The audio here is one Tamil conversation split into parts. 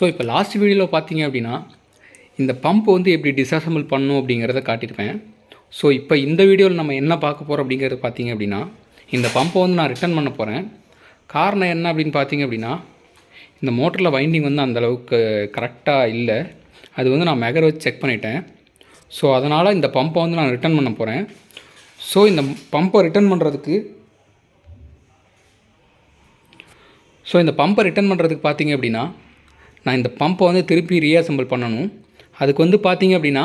ஸோ இப்போ லாஸ்ட் வீடியோவில் பார்த்தீங்க அப்படின்னா இந்த பம்ப் வந்து எப்படி டிஸ்அசம்பிள் பண்ணணும் அப்படிங்கிறத காட்டியிருப்பேன். ஸோ இப்போ இந்த வீடியோவில் நம்ம என்ன பார்க்க போகிறோம் அப்படிங்கிறது பார்த்தீங்க அப்படின்னா, இந்த பம்பை வந்து நான் ரிட்டர்ன் பண்ண போகிறேன். காரணம் என்ன அப்படின்னு பார்த்தீங்க அப்படின்னா, இந்த மோட்டரில் வைண்டிங் வந்து அந்தளவுக்கு கரெக்டாக இல்லை. அது வந்து நான் மெகர் வச்சு செக் பண்ணிட்டேன். ஸோ அதனால் இந்த பம்பை வந்து நான் ரிட்டர்ன் பண்ண போகிறேன். ஸோ இந்த பம்பை ரிட்டர்ன் பண்ணுறதுக்கு பார்த்தீங்க அப்படின்னா, நான் இந்த பம்பை வந்து திருப்பி ரீஅசெம்பிள் பண்ணணும். அதுக்கு வந்து பார்த்தீங்க அப்படின்னா,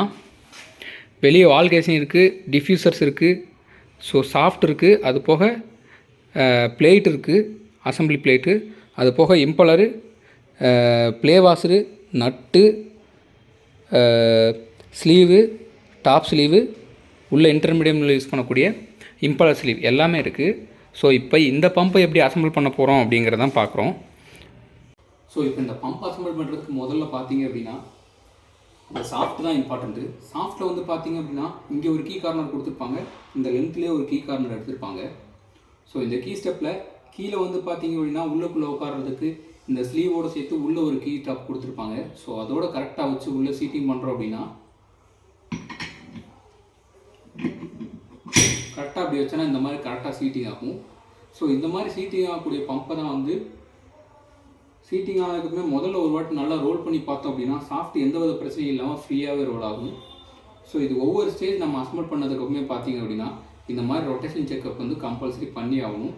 வெளியே வால் கேசிங் இருக்குது, டிஃப்யூசர்ஸ் இருக்குது, ஸோ சாஃப்ட் இருக்குது, அது போக பிளேட் இருக்குது, அசம்பிளி பிளேட்டு, அது போக இம்பலரு, ப்ளே வாஷரு, நட்டு, ஸ்லீவு, டாப் ஸ்லீவு, உள்ள இன்டர்மீடியமில் யூஸ் பண்ணக்கூடிய இம்பலர் ஸ்லீவ் எல்லாமே இருக்குது. ஸோ இப்போ இந்த பம்பை எப்படி அசம்பிள் பண்ண போகிறோம் அப்படிங்கிறதான் பார்க்குறோம். ஸோ இப்போ இந்த பம்ப் அசம்பிள் பண்ணுறதுக்கு முதல்ல பார்த்தீங்க அப்படின்னா, இந்த சாஃப்ட் தான் இம்பார்ட்டண்ட்டு. சாஃப்ட்டில் வந்து பார்த்தீங்க அப்படின்னா, இங்கே ஒரு கீ கார்னர் கொடுத்துருப்பாங்க, இந்த லென்த்லேயே ஒரு கீ கார்னர் எடுத்திருப்பாங்க. ஸோ இந்த கீ ஸ்டெப்பில் கீழே வந்து பார்த்தீங்க அப்படின்னா, உள்ளுக்குள்ளே உட்கார்றதுக்கு இந்த ஸ்லீவோடு சேர்த்து உள்ளே ஒரு கீ டாப் கொடுத்துருப்பாங்க. ஸோ அதோட கரெக்டாக வச்சு உள்ளே சீட்டிங் பண்ணுறோம் அப்படின்னா, கரெக்டாக அப்படி வச்சோன்னா இந்த மாதிரி கரெக்டாக சீட்டிங் ஆகும். ஸோ இந்த மாதிரி சீட்டிங் ஆகக்கூடிய பம்பை தான் வந்து சீட்டிங் ஆனதுக்குமே முதல்ல ஒரு வாட்டி நல்லா ரோல் பண்ணி பார்த்தோம் அப்படின்னா, சாஃப்ட் எந்த வித பிரச்சனையும் இல்லாமல் ஃப்ரீயாகவே ரோல் ஆகும். ஸோ இது ஒவ்வொரு ஸ்டேஜ் நம்ம அசம்பிள் பண்ணதுக்கப்புறமே பார்த்தீங்க அப்படின்னா, இந்த மாதிரி ரொட்டேஷன் செக்அப் வந்து கம்பல்சரி பண்ணி ஆகணும்.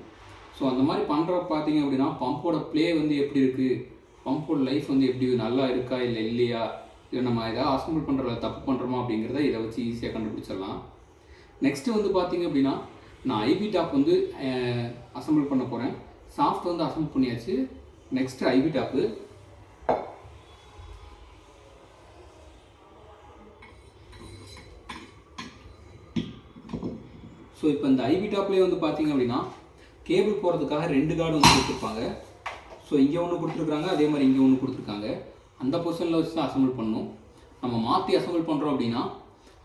ஸோ அந்த மாதிரி பண்ணுறப்ப பார்த்தீங்க அப்படின்னா, பம்போட ப்ளே வந்து எப்படி இருக்குது, பம்போட லைஃப் வந்து எப்படி நல்லா இருக்கா இல்லை இல்லையா, இல்லை நம்ம எதாவது அசம்பிள் பண்ணுறதுல தப்பு பண்ணுறோமா அப்படிங்கிறத இதை வச்சு ஈஸியாக கண்டுபிடிச்சிடலாம். நெக்ஸ்ட்டு வந்து பார்த்தீங்க அப்படின்னா, நான் ஐபி டாப் வந்து அசம்பிள் பண்ண போகிறேன். சாஃப்ட் வந்து அசம்பிள் பண்ணியாச்சு. Next IP top. ஸோ இப்போ இந்த ஐபி டாப்லேயே வந்து பார்த்தீங்க அப்படின்னா, கேபிள் போகிறதுக்காக 2 கார்டு வந்து கொடுத்துருப்பாங்க. ஸோ இங்கே ஒன்று கொடுத்துருக்குறாங்க, அதே மாதிரி இங்கே ஒன்று கொடுத்துருக்காங்க. அந்த பொசிஷனில் வச்சு தான் அசம்பிள் பண்ணணும். நம்ம மாற்றி அசம்பிள் பண்ணுறோம் அப்படின்னா,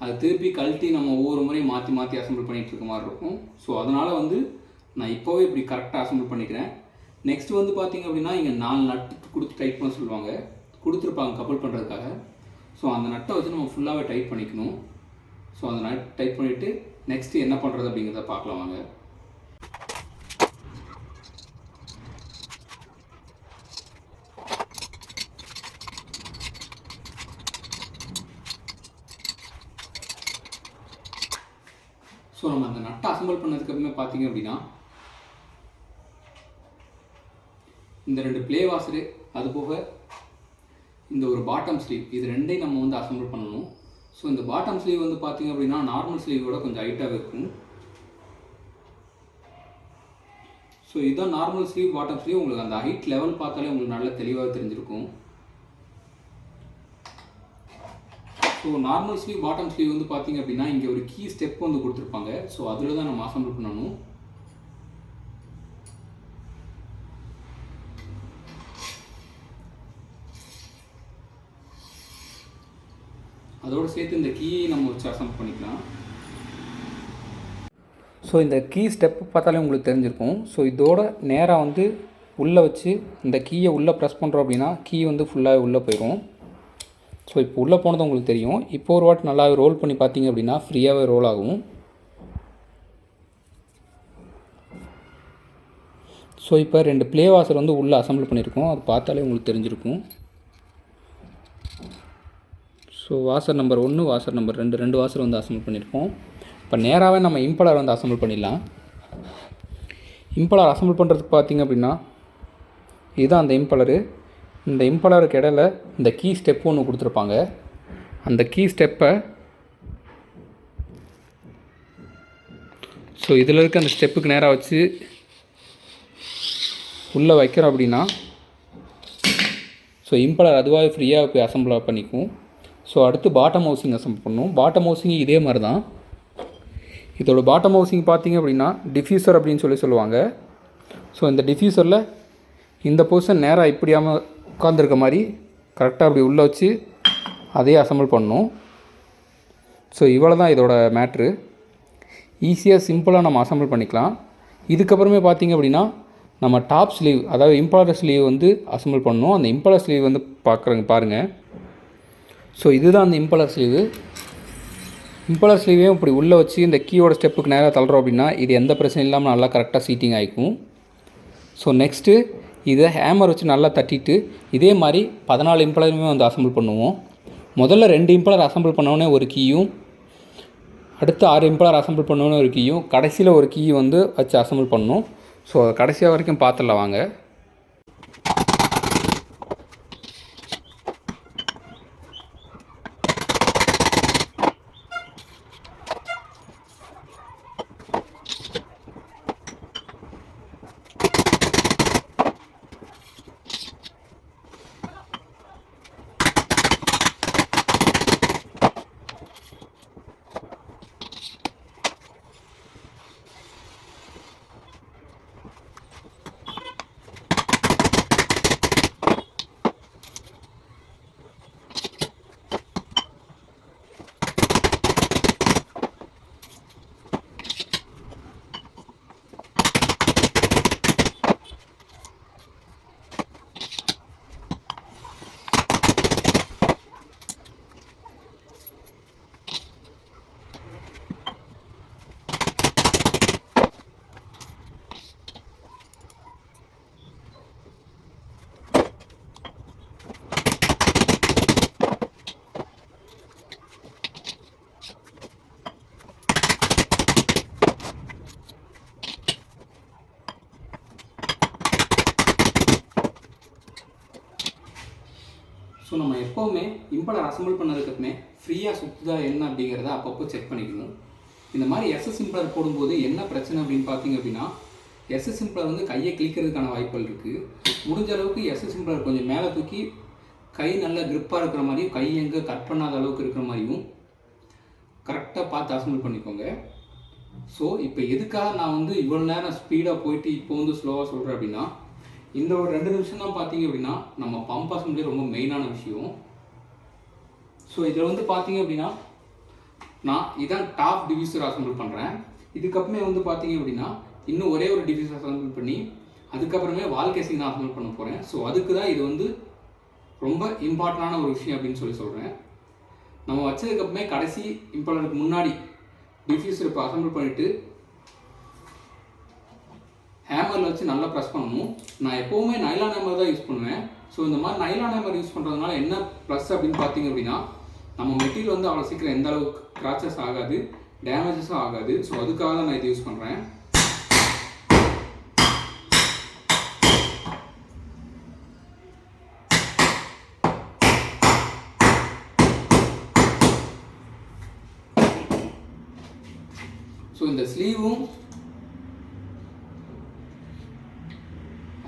அதை திருப்பி கழட்டி நம்ம ஒவ்வொரு முறையும் மாற்றி அசம்பிள் பண்ணிகிட்டு இருக்க மாதிரி இருக்கும். ஸோ அதனால் வந்து நான் இப்போவே இப்படி கரெக்டாக அசம்பிள் பண்ணிக்கிறேன். நெக்ஸ்ட் வந்து பார்த்திங்க அப்படின்னா, இங்கே 4 நட்டு கொடுத்து டைட் பண்ண சொல்லுவாங்க, கொடுத்துருப்பாங்க கப்பல் பண்ணுறதுக்காக. ஸோ அந்த நட்டை வச்சு நம்ம ஃபுல்லாகவே டைட் பண்ணிக்கணும். ஸோ அந்த நட் டைட் பண்ணிவிட்டு நெக்ஸ்ட்டு என்ன பண்ணுறது அப்படிங்கிறத பார்க்கலாம் வாங்க. ஸோ நம்ம அந்த நட்டை அசம்பிள் பண்ணதுக்கப்புறமே பார்த்தீங்க அப்படின்னா, இந்த 2 ப்ளே வாஷரு, அது போக இந்த ஒரு பாட்டம் ஸ்லீவ், இது ரெண்டையும் நம்ம வந்து அசம்பிள் பண்ணணும். ஸோ இந்த பாட்டம் ஸ்லீவ் வந்து பார்த்தீங்க அப்படின்னா, நார்மல் ஸ்லீவோட கொஞ்சம் ஹைட்டாக இருக்கும். ஸோ இதுதான் நார்மல் ஸ்லீவ், பாட்டம் ஸ்லீவ். உங்களுக்கு அந்த ஹைட் லெவல் பார்த்தாலே உங்களுக்கு நல்லா தெளிவாக தெரிஞ்சிருக்கும். So normal sleeve, bottom sleeve வந்து பார்த்தீங்க அப்படின்னா, இங்கே ஒரு கீ ஸ்டெப் வந்து கொடுத்துருப்பாங்க. ஸோ அதில் தான் நம்ம அசம்பிள் பண்ணணும். அதோடு சேர்த்து இந்த கீயை நம்ம வச்சு அசம்பிள் பண்ணிக்கலாம். ஸோ இந்த கீ ஸ்டெப்பு பார்த்தாலே உங்களுக்கு தெரிஞ்சிருக்கும். ஸோ இதோட நேராக வந்து உள்ளே வச்சு இந்த கீயை உள்ளே ப்ரெஸ் பண்ணுறோம் அப்படின்னா, கீ வந்து ஃபுல்லாக உள்ளே போயிடும். ஸோ இப்போ உள்ளே போனது உங்களுக்கு தெரியும். இப்போ ஒரு வாட்டி நல்லாவே ரோல் பண்ணி பார்த்தீங்க அப்படின்னா ஃப்ரீயாகவே ரோல் ஆகும். ஸோ இப்போ 2 ப்ளே வாஷர் வந்து உள்ளே அசம்பிள் பண்ணியிருக்கோம், அது பார்த்தாலே உங்களுக்கு தெரிஞ்சிருக்கும். So washer number 1, washer number 2 washer வந்து அசம்பிள் பண்ணியிருக்கோம். இப்போ நேராகவே நம்ம இம்பலர் வந்து அசம்பிள் பண்ணிடலாம். இம்பலர் அசம்பிள் பண்ணுறதுக்கு பார்த்திங்க அப்படின்னா, இதுதான் அந்த இம்பலரு. இந்த இம்பலருக்கு இடையில இந்த கீ ஸ்டெப்பு ஒன்று கொடுத்துருப்பாங்க. அந்த கீ ஸ்டெப்பை ஸோ இதில் இருக்க அந்த ஸ்டெப்புக்கு நேராக வச்சு உள்ளே வைக்கிறோம் அப்படின்னா, ஸோ இம்பலர் அதுவாகவே ஃப்ரீயாக போய் அசம்பிள் பண்ணிக்கும். ஸோ அடுத்து பாட்டம் ஹவுசிங் அசம்பிள் பண்ணணும். பாட்டம் ஹவுசிங் இதே மாதிரி தான். இதோட பாட்டம் ஹவுசிங் பார்த்திங்க அப்படின்னா, டிஃப்யூசர் அப்படின்னு சொல்லுவாங்க. ஸோ இந்த டிஃப்யூசரில் இந்த பொசிஷன் நேராக இப்படியாமல் உட்காந்துருக்க மாதிரி கரெக்டாக அப்படி உள்ளே வச்சு அதையே அசம்பிள் பண்ணணும். ஸோ இவ்வளோ தான் இதோட மேட்ரு. ஈஸியாக சிம்பிளாக நம்ம அசம்பிள் பண்ணிக்கலாம். இதுக்கப்புறமே பார்த்திங்க அப்படின்னா, நம்ம டாப் ஸ்லீவ் அதாவது இம்பலர் ஸ்லீவ் வந்து அசம்பிள் பண்ணணும். அந்த இம்பலர் ஸ்லீவ் வந்து பாருங்கள். ஸோ இதுதான் அந்த இம்பலர் ஸ்லீவு. இம்பலர் ஸ்லீவையும் இப்படி உள்ளே வச்சு இந்த கீயோட ஸ்டெப்புக்கு நேராக தள்ளுறோம் அப்படின்னா இது எந்த பிரச்சனையும் இல்லாமல் நல்லா கரெக்டாக சீட்டிங் ஆகிக்கும். ஸோ நெக்ஸ்ட்டு இதை ஹேமர் வச்சு நல்லா தட்டிட்டு இதே மாதிரி 14 இம்பலருமே வந்து அசம்பிள் பண்ணுவோம். முதல்ல 2 இம்பலர் அசம்பிள் பண்ணோன்னே ஒரு கீயும், அடுத்து 6 இம்பலர் அசம்பிள் பண்ணோன்னே ஒரு கீயும், கடைசியில் ஒரு கீ வந்து வச்சு அசம்பிள் பண்ணணும். ஸோ கடைசியாக வரைக்கும் பார்த்துடலாம் வாங்க. ஸோ நம்ம எப்போவுமே இம்பலர் அசம்பிள் பண்ணதுக்கப்புறமே ஃப்ரீயாக சுற்றுதா என்ன அப்படிங்கிறத அப்பப்போ செக் பண்ணிக்கணும். இந்த மாதிரி எஸ்எஸ் இம்பலர் போடும்போது என்ன பிரச்சனை அப்படின்னு பார்த்தீங்க அப்படின்னா, எஸ்எஸ் இம்பலர் வந்து கையை கிளிக்கிறதுக்கான வாய்ப்புகள் இருக்குது. முடிஞ்ச அளவுக்கு எஸ்எஸ் இம்பலர் கொஞ்சம் மேலே தூக்கி கை நல்லா க்ரிப்பாக இருக்கிற மாதிரியும், கை எங்கே கட் பண்ணாத அளவுக்கு இருக்கிற மாதிரியும் கரெக்டாக பார்த்து அசம்பிள் பண்ணிக்கோங்க. ஸோ இப்போ எதுக்காக நான் வந்து இவ்வளோ நேரம் ஸ்பீடாக போயிட்டு இப்போ வந்து ஸ்லோவாக சொல்கிறேன் அப்படின்னா, இந்த ஒரு 2 நிமிஷம் தான் பார்த்தீங்க அப்படின்னா நம்ம பம்ப் அசம்பிளி ரொம்ப மெயினான விஷயம். ஸோ இதில் வந்து பார்த்தீங்க அப்படின்னா நான் இதான் டாப் டிவியூசர் அசம்பிள் பண்ணுறேன். இதுக்கப்புறமே வந்து பார்த்தீங்க அப்படின்னா இன்னும் ஒரே ஒரு டிவியூசர் அசம்பிள் பண்ணி அதுக்கப்புறமே வால் கேசிங் நான் அசம்பிள் பண்ண போகிறேன். ஸோ அதுக்கு தான் இது வந்து ரொம்ப இம்பார்ட்டண்டான ஒரு விஷயம் அப்படின்னு சொல்கிறேன். நம்ம வச்சதுக்கப்புறமே கடைசி இம்பலருக்கு முன்னாடி டிஃப்யூசர் இப்போ அசம்பிள் பண்ணிவிட்டு ஹேமரில் வச்சு நல்லா ப்ரெஸ் பண்ணணும். நான் எப்போவுமே நைலான் ஹேமர் தான் யூஸ் பண்ணுவேன். ஸோ இந்த மாதிரி நைலான் ஹேமர் யூஸ் பண்ணுறதுனால என்ன ப்ளஸ் அப்படின்னு பார்த்தீங்க அப்படின்னா, நம்ம மெட்டீரியல் வந்து அவ்வளோ சீக்கிரம் எந்த அளவுக்கு கிராச்சஸ் ஆகாது, டேமேஜஸும் ஆகாது. ஸோ அதுக்காக தான் நான் இது யூஸ் பண்ணுறேன். ஸோ இந்த ஸ்லீவும்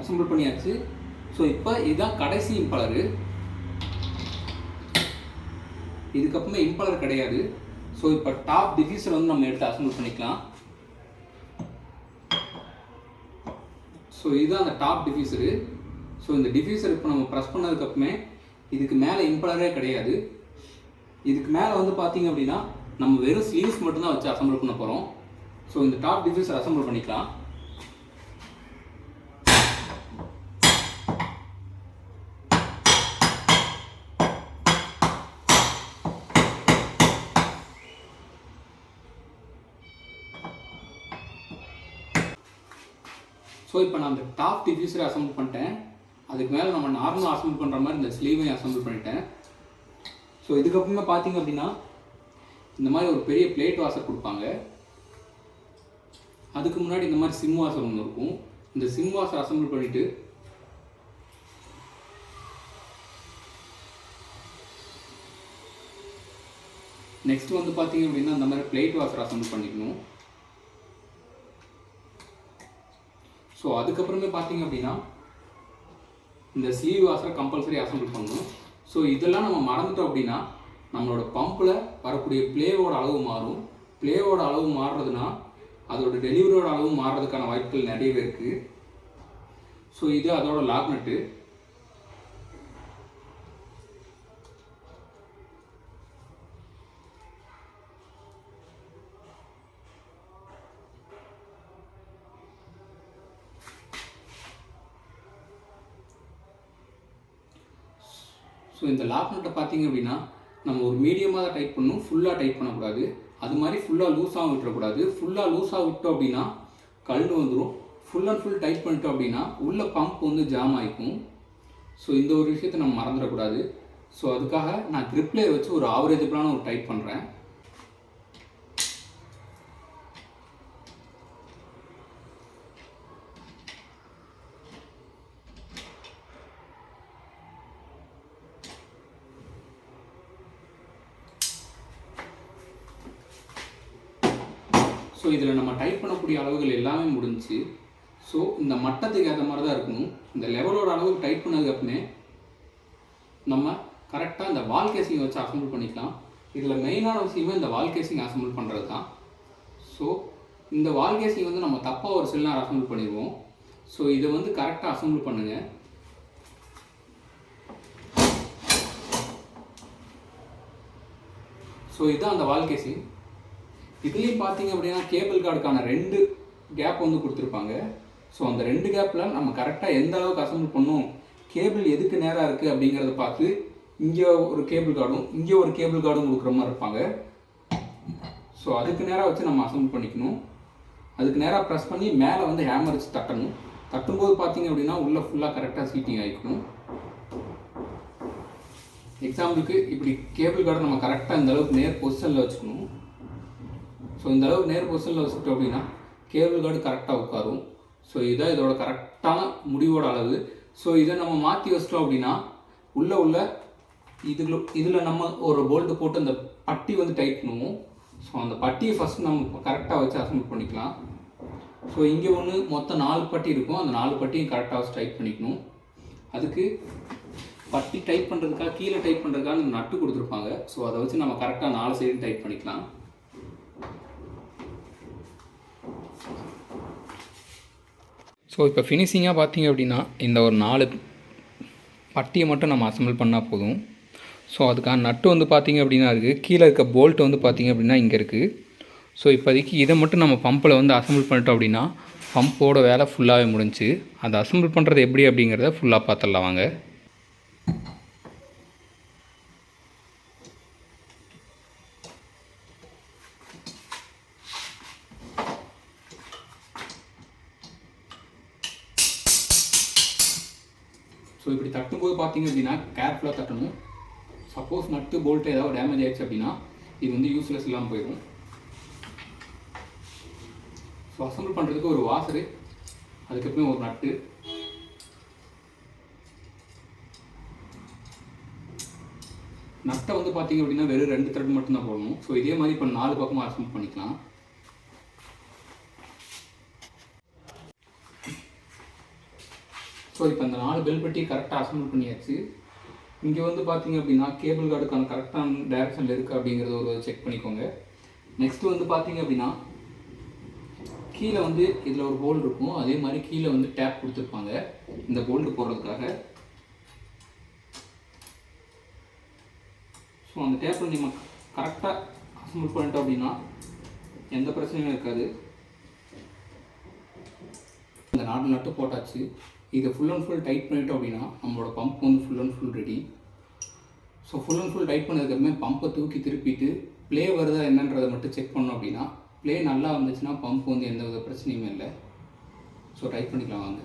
அசம்பிள் பண்ணியாச்சு. ஸோ இப்போ இதுதான் கடைசி இம்பலரு. இதுக்கப்புறமே இம்பலர் கிடையாது. ஸோ இப்போ டாப் டிஃப்யூசர் வந்து நம்ம எடுத்து அசம்பிள் பண்ணிக்கலாம். ஸோ இதுதான் அந்த டாப் டிஃப்யூசரு. ஸோ இந்த டிஃப்யூசர் இப்போ நம்ம ப்ரெஸ் பண்ணதுக்கப்புறமே இதுக்கு மேலே இம்பலரே கிடையாது. இதுக்கு மேலே வந்து பார்த்தீங்க அப்படின்னா நம்ம வெறும் ஸ்லீவ்ஸ் மட்டும்தான் வச்சு அசம்பிள் பண்ண போகிறோம். ஸோ இந்த டாப் டிஃப்யூசர் அசம்பிள் பண்ணிக்கலாம். ஸோ இப்போ நான் அந்த டாப் டிஃப்யூசரை அசம்பிள் பண்ணிட்டேன். அதுக்கு மேலே நம்ம நார்மலாக அசம்பிள் பண்ணுற மாதிரி இந்த ஸ்லீவையும் அசம்பிள் பண்ணிட்டேன். ஸோ இதுக்கப்புறமே பார்த்தீங்க அப்படின்னா இந்த மாதிரி ஒரு பெரிய பிளேட் வாஷர் கொடுப்பாங்க. அதுக்கு முன்னாடி இந்த மாதிரி சிம் வாஷர் ஒன்று இருக்கும். இந்த சிம் வாஷர் அசம்பிள் பண்ணிவிட்டு நெக்ஸ்ட் வந்து பார்த்தீங்க அப்படின்னா இந்த மாதிரி பிளேட் வாஷர் அசம்பிள் பண்ணிக்கணும். ஸோ அதுக்கப்புறமே பார்த்தீங்க அப்படின்னா இந்த ஸ்லீவ் வாஷரை கம்பல்சரி அசம்பிள் பண்ணணும். ஸோ இதெல்லாம் நம்ம மறந்துட்டோம் அப்படின்னா நம்மளோட பம்பில் வரக்கூடிய பிளேவோட அளவு மாறும். பிளேவோட அளவு மாறுறதுனா அதோட டெலிவரியோட அளவு மாறுறதுக்கான வாய்ப்புகள் நிறையவே இருக்குது. ஸோ இது அதோட லாக் நட்டு. ஸோ இந்த லாக் நட்டை பார்த்தீங்க அப்படின்னா நம்ம ஒரு மீடியமாக தான் டைட் பண்ணணும், ஃபுல்லாக டைட் பண்ணக்கூடாது. அது மாதிரி ஃபுல்லாக லூஸாகவும் விட்டுறக்கூடாது. ஃபுல்லாக லூஸாக விட்டோம் அப்படின்னா கழண்டு வந்துடும். ஃபுல் அண்ட் ஃபுல் டைட் பண்ணிட்டோம் அப்படின்னா உள்ள பம்ப் வந்து ஜாம் ஆகிக்கும். ஸோ இந்த ஒரு விஷயத்தை நம்ம மறந்துடக்கூடாது. ஸோ அதுக்காக நான் கிரிப் லேயர் வச்சு ஒரு ஆவரேஜபிளான ஒரு டைட் பண்ணுறேன். ஸோ இதில் நம்ம டைப் பண்ணக்கூடிய அளவுகள் எல்லாமே முடிஞ்சு. ஸோ இந்த மட்டத்துக்கு ஏற்ற மாதிரி தான் இருக்கணும். இந்த லெவலோட அளவுக்கு டைட் பண்ணதுக்கப்புறமே நம்ம கரெக்டாக இந்த வால் கேசிங் வச்சு அசம்பிள் பண்ணிக்கலாம். இதில் மெயினான விஷயமே இந்த வால் கேசிங் அசம்பிள் பண்ணுறது தான். ஸோ இந்த வால் கேசிங் வந்து நம்ம தப்பாக ஒரு சில நேரம் அசம்பிள் பண்ணிடுவோம். ஸோ இதை வந்து கரெக்டாக அசம்பிள் பண்ணுங்கள். ஸோ இதுதான் அந்த வால் கேசிங். இதுலேயும் பார்த்தீங்க அப்படின்னா கேபிள் கார்டுக்கான 2 கேப் வந்து கொடுத்துருப்பாங்க. ஸோ அந்த 2 கேப்பில் நம்ம கரெக்டாக எந்த அளவுக்கு அசம்பிள் பண்ணணும், கேபிள் எதுக்கு நேராக இருக்குது அப்படிங்கிறத பார்த்து இங்கே ஒரு கேபிள் கார்டும் இங்கே ஒரு கேபிள் கார்டும் கொடுக்குற மாதிரி இருப்பாங்க. ஸோ அதுக்கு நேராக வச்சு நம்ம அசம்பிள் பண்ணிக்கணும். அதுக்கு நேராக ப்ரெஸ் பண்ணி மேலே வந்து ஹேமர் வச்சு தட்டணும். தட்டும்போது பார்த்தீங்க அப்படின்னா உள்ளே ஃபுல்லாக கரெக்டாக சீட்டிங் ஆகிக்கணும். எக்ஸாம்பிளுக்கு இப்படி கேபிள் கார்டை நம்ம கரெக்டாக இந்த அளவுக்கு நேர் பொசிஷனில் வச்சுக்கணும். ஸோ இந்த அளவுக்கு நேர் பொசிஷனில் வச்சுட்டோம் அப்படின்னா கேபிள் கார்டு கரெக்டாக உட்காரும். ஸோ இதுதான் இதோட கரெக்டான முடிவோட அளவு. ஸோ இதை நம்ம மாற்றி வச்சிட்டோம் அப்படின்னா உள்ள இதில் நம்ம ஒரு போல்ட்டு போட்டு அந்த பட்டி வந்து டைட் பண்ணுவோம். ஸோ அந்த பட்டியை ஃபஸ்ட்டு நம்ம கரெக்டாக வச்சு அசம்பிள் பண்ணிக்கலாம். ஸோ இங்கே ஒன்று மொத்தம் 4 பட்டி இருக்கும். அந்த 4 பட்டியும் கரெக்டாக வச்சு டைட் பண்ணிக்கணும். அதுக்கு பட்டி டைட் பண்ணுறதுக்காக கீழே டைட் பண்ணுறதுக்காக நட்டு கொடுத்துருப்பாங்க. ஸோ அதை வச்சு நம்ம கரெக்டாக 4 சைடும் டைட் பண்ணிக்கலாம். ஸோ இப்போ ஃபினிஷிங்காக பார்த்தீங்க அப்படின்னா இந்த ஒரு 4 பட்டியை மட்டும் நம்ம அசம்பிள் பண்ணால் போதும். ஸோ அதுக்கான நட்டு வந்து பார்த்திங்க அப்படின்னா இருக்குது. கீழே இருக்க போல்ட் வந்து பார்த்திங்க அப்படின்னா இங்கே இருக்குது. ஸோ இப்போதைக்கு இதை மட்டும் நம்ம பம்பில் வந்து அசம்பிள் பண்ணிட்டோம் அப்படின்னா பம்போட வேலை ஃபுல்லாகவே முடிஞ்சு. அதை அசம்பிள் பண்ணுறது எப்படி அப்படிங்கிறத ஃபுல்லாக பார்த்துடலாம் வாங்க. ஸோ இப்படி தட்டும்போது பார்த்தீங்க அப்படின்னா கேர்ஃபுல்லாக தட்டணும். சப்போஸ் நட்டு போல்ட்டு ஏதாவது டேமேஜ் ஆகிடுச்சு அப்படின்னா இது வந்து யூஸ்லெஸ் இல்லாமல் போயிடும். ஸோ அசம்பிள் பண்ணுறதுக்கு ஒரு வாசரு, அதுக்கப்புறம் ஒரு நட்டு, நட்டை வந்து பார்த்தீங்க அப்படின்னா வெறும் 2 த்ரெட் மட்டும்தான் போடணும். ஸோ இதே மாதிரி இப்போ 4 பக்கமாக அசம்பிள் பண்ணிக்கலாம். ஸோ இப்போ இந்த 4 பெல் பட்டி கரெக்டாக அசம்பிள் பண்ணியாச்சு. இங்கே வந்து பார்த்தீங்க அப்படின்னா கேபிள் கார்டுக்கான கரெக்டான டைரக்ஷனில் இருக்குது அப்படிங்கிறத ஒரு செக் பண்ணிக்கோங்க. நெக்ஸ்ட்டு வந்து பார்த்தீங்க அப்படின்னா கீழே வந்து இதில் ஒரு போல்டு இருக்கும். அதே மாதிரி கீழே வந்து டேப் கொடுத்துருப்பாங்க இந்த போல்டு போடுறதுக்காக. ஸோ அந்த டேப்பில் நம்ம கரெக்டாக அசம்பிள் பண்ணிட்டோம் அப்படின்னா எந்த பிரச்சனையும் இருக்காது. இந்த 4 நட்டு போட்டாச்சு. இதை ஃபுல் அண்ட் ஃபுல் டைட் பண்ணிட்டோம் அப்படின்னா நம்மளோட பம்ப் வந்து full and full ready. So full and full tight பண்ணதுக்கப்புறமே பம்பை தூக்கி திருப்பிட்டு ப்ளே வருதா என்னன்றதை மட்டும் செக் பண்ணோம் அப்படின்னா ப்ளே நல்லா வந்துச்சுன்னா பம்ப் வந்து எந்த வித பிரச்சனையுமே இல்லை. ஸோ டைட் பண்ணிக்கலாம் வாங்க.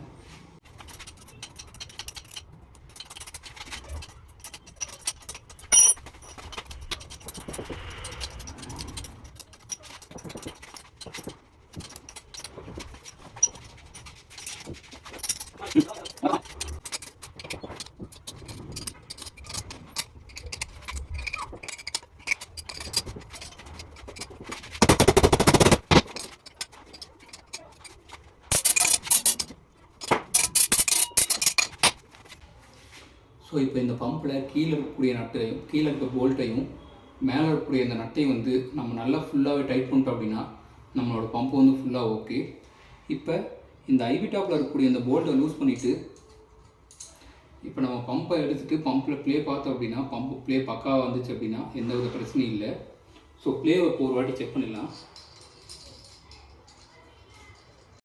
ஸோ இப்போ இந்த பம்பில் கீழே இருக்கக்கூடிய நட்டையும் கீழே இருக்க போல்ட்டையும் மேலே இருக்கக்கூடிய இந்த நட்டையும் வந்து நம்ம நல்லா ஃபுல்லாகவே டைட் பண்ணிட்டோம் அப்படின்னா நம்மளோட பம்பு வந்து ஃபுல்லாக ஓகே. இப்போ இந்த ஐவி டாப்பில் இருக்கக்கூடிய இந்த போல்ட்டை லூஸ் பண்ணிவிட்டு இப்போ நம்ம பம்பை எடுத்துகிட்டு பம்பில் ப்ளே பார்த்தோம் அப்படின்னா பம்பு ப்ளே பக்காவாக வந்துச்சு அப்படின்னா எந்த வித பிரச்சனையும் இல்லை. ஸோ ப்ளேவை இப்போ ஒரு வாட்டி செக் பண்ணிடலாம்.